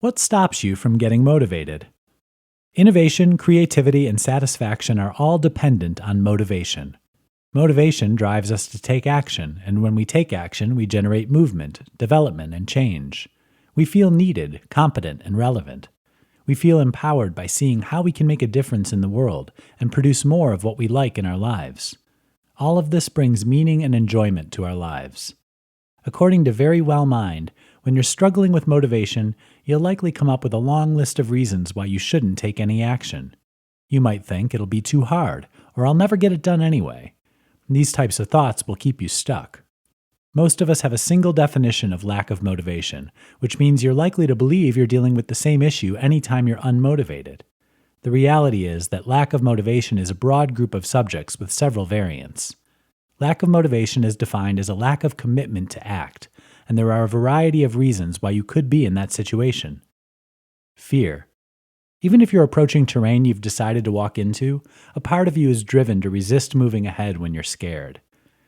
What stops you from getting motivated? Innovation, creativity, and satisfaction are all dependent on motivation. Motivation drives us to take action, and when we take action, we generate movement, development, and change. We feel needed, competent, and relevant. We feel empowered by seeing how we can make a difference in the world and produce more of what we like in our lives. All of this brings meaning and enjoyment to our lives. According to Very Well Mind, when you're struggling with motivation, you'll likely come up with a long list of reasons why you shouldn't take any action. You might think it'll be too hard, or I'll never get it done anyway. These types of thoughts will keep you stuck. Most of us have a single definition of lack of motivation, which means you're likely to believe you're dealing with the same issue anytime you're unmotivated. The reality is that lack of motivation is a broad group of subjects with several variants. Lack of motivation is defined as a lack of commitment to act, and there are a variety of reasons why you could be in that situation. Fear. Even if you're approaching terrain you've decided to walk into, a part of you is driven to resist moving ahead when you're scared.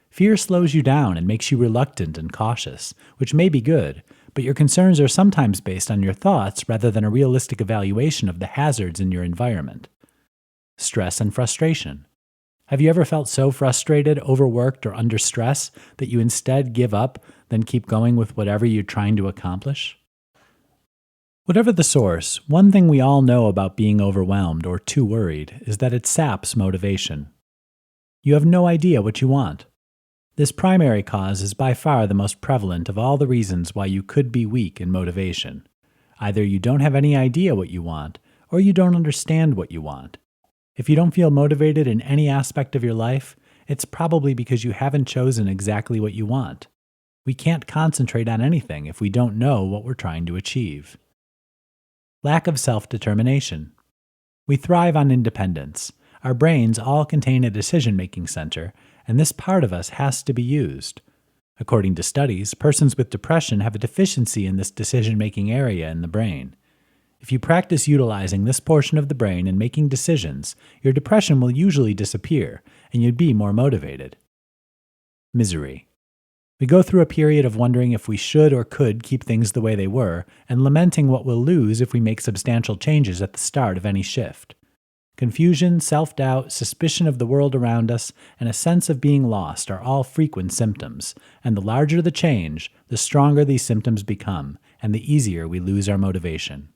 Fear slows you down and makes you reluctant and cautious, which may be good, but your concerns are sometimes based on your thoughts rather than a realistic evaluation of the hazards in your environment. Stress and frustration. Have you ever felt so frustrated, overworked, or under stress that you instead give up, then keep going with whatever you're trying to accomplish? Whatever the source, one thing we all know about being overwhelmed or too worried is that it saps motivation. You have no idea what you want. This primary cause is by far the most prevalent of all the reasons why you could be weak in motivation. Either you don't have any idea what you want, or you don't understand what you want. If you don't feel motivated in any aspect of your life, it's probably because you haven't chosen exactly what you want. We can't concentrate on anything if we don't know what we're trying to achieve. Lack of self-determination. We thrive on independence. Our brains all contain a decision-making center, and this part of us has to be used. According to studies, persons with depression have a deficiency in this decision-making area in the brain. If you practice utilizing this portion of the brain in making decisions, your depression will usually disappear, and you'd be more motivated. Misery. We go through a period of wondering if we should or could keep things the way they were, and lamenting what we'll lose if we make substantial changes at the start of any shift. Confusion, self-doubt, suspicion of the world around us, and a sense of being lost are all frequent symptoms, and the larger the change, the stronger these symptoms become, and the easier we lose our motivation.